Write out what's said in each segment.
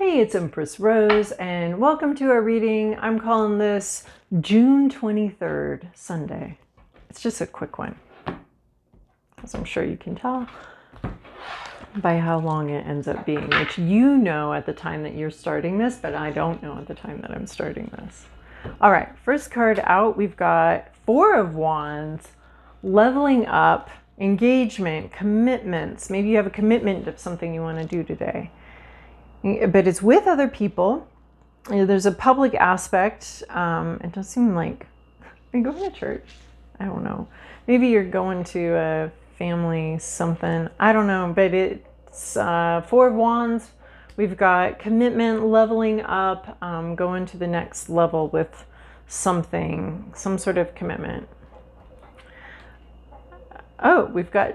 Hey, it's Empress Rose, and welcome to our reading. I'm calling this June 23rd, Sunday. It's just a quick one, as I'm sure you can tell by how long it ends up being, which you know at the time that you're starting this, but I don't know at the time that I'm starting this. All right, first card out, we've got Four of Wands, leveling up, engagement, commitments. Maybe you have a commitment of something you want to do today. But it's with other people. There's a public aspect. It does seem like you're going to church. I don't know. Maybe you're going to a family something. I don't know. But it's Four of Wands. We've got commitment, leveling up, going to the next level with something, some sort of commitment. Oh, we've got,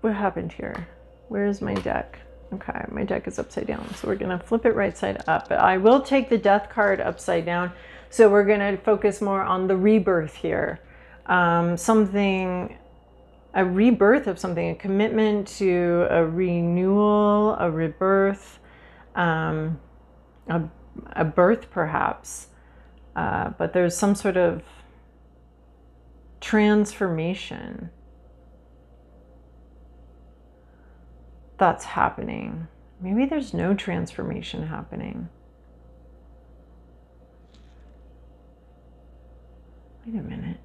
what happened here? Where's my deck? Okay, my deck is upside down, so we're going to flip it right side up. But I will take the Death card upside down, so we're going to focus more on the rebirth here. Something, a rebirth of something, a commitment to a renewal, a rebirth, a birth perhaps. But there's some sort of transformation that's happening. Maybe there's no transformation happening. Wait a minute.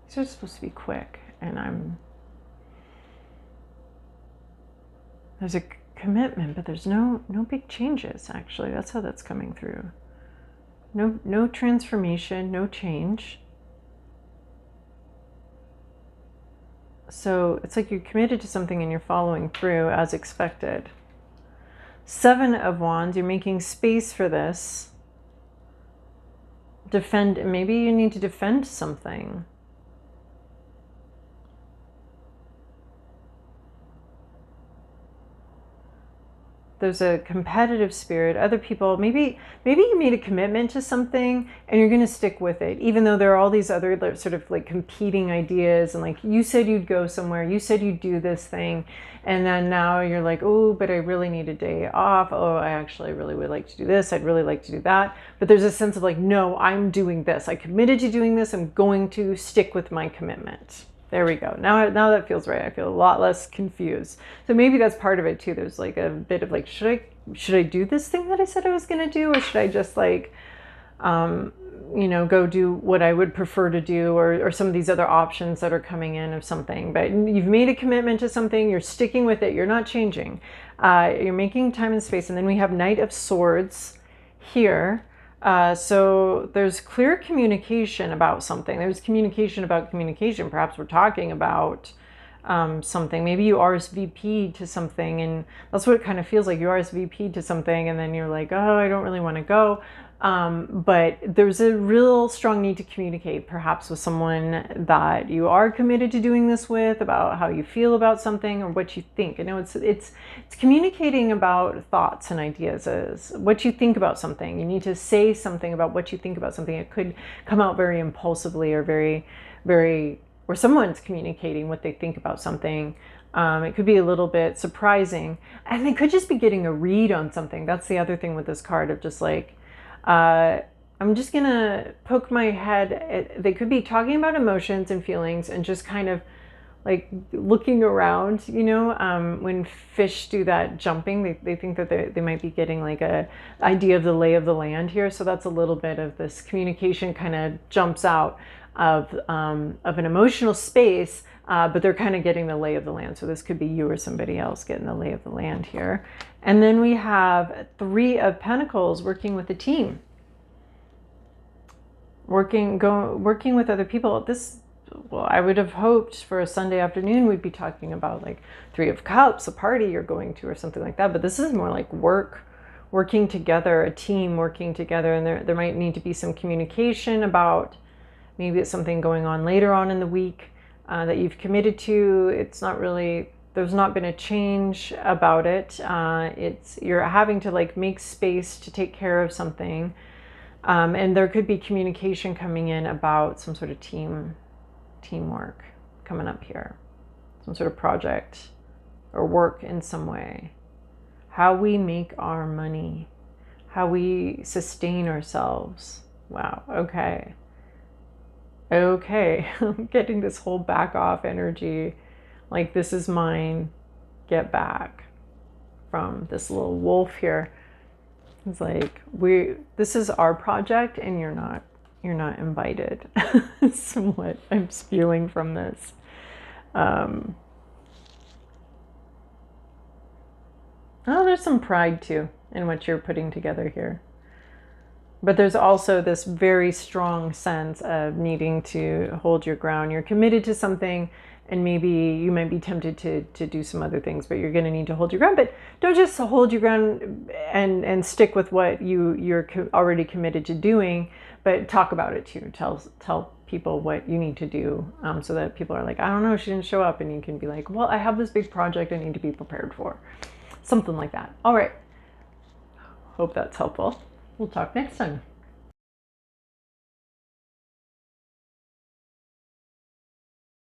These are supposed to be quick, and there's a commitment, but there's no big changes, actually. That's how that's coming through. No transformation, no change. So it's like you're committed to something and you're following through as expected. Seven of Wands, you're making space for this. Maybe you need to defend something. There's a competitive spirit. Other people, maybe you made a commitment to something and you're going to stick with it, even though there are all these other sort of like competing ideas. And like, you said you'd go somewhere, you said you'd do this thing, and then now you're like, oh, but I really need a day off. Oh, I actually really would like to do this. I'd really like to do that. But there's a sense of like, no, I'm doing this. I committed to doing this. I'm going to stick with my commitment. There we go. Now that feels right. I feel a lot less confused. So maybe that's part of it too. There's like a bit of like, should I do this thing that I said I was going to do? Or should I just like, go do what I would prefer to do, or some of these other options that are coming in of something. But you've made a commitment to something. You're sticking with it. You're not changing. You're making time and space. And then we have Knight of Swords here. So there's clear communication about something. There's communication about communication. Perhaps we're talking about something. Maybe you RSVP'd to something, and that's what it kind of feels like. You RSVP'd to something, and then you're like, oh, I don't really want to go. But there's a real strong need to communicate, perhaps with someone that you are committed to doing this with, about how you feel about something or what you think. I know it's communicating about thoughts and ideas, as what you think about something. You need to say something about what you think about something. It could come out very impulsively or very, very, or someone's communicating what they think about something. It could be a little bit surprising, and they could just be getting a read on something. That's the other thing with this card of just like, I'm just gonna poke my head. They could be talking about emotions and feelings and just kind of like looking around, when fish do that jumping, they think that they might be getting like a idea of the lay of the land here. So that's a little bit of this communication kind of jumps out of an emotional space, but they're kind of getting the lay of the land. So this could be you or somebody else getting the lay of the land here. And then we have Three of Pentacles, working with a team, working with other people. Well, I would have hoped for a Sunday afternoon we'd be talking about like Three of Cups, a party you're going to or something like that. But this is more like working together, a team working together. And there might need to be some communication about maybe it's something going on later on in the week that you've committed to. It's not really, there's not been a change about it. You're having to like make space to take care of something. And there could be communication coming in about some sort of teamwork coming up here, some sort of project or work in some way. how we make our money, how we sustain ourselves. Wow, okay. Okay, I'm getting this whole back off energy. Like, this is mine, get back, from this little wolf here. It's like, this is our project and you're not invited. That's what I'm spewing from this. Oh, there's some pride too in what you're putting together here. But there's also this very strong sense of needing to hold your ground. You're committed to something, and maybe you might be tempted to do some other things, but you're going to need to hold your ground. But don't just hold your ground and stick with what you're already committed to doing, but talk about it too. Tell people what you need to do, so that people are like, I don't know, she didn't show up, and you can be like, well, I have this big project I need to be prepared for. Something like that. All right. Hope that's helpful. We'll talk next time.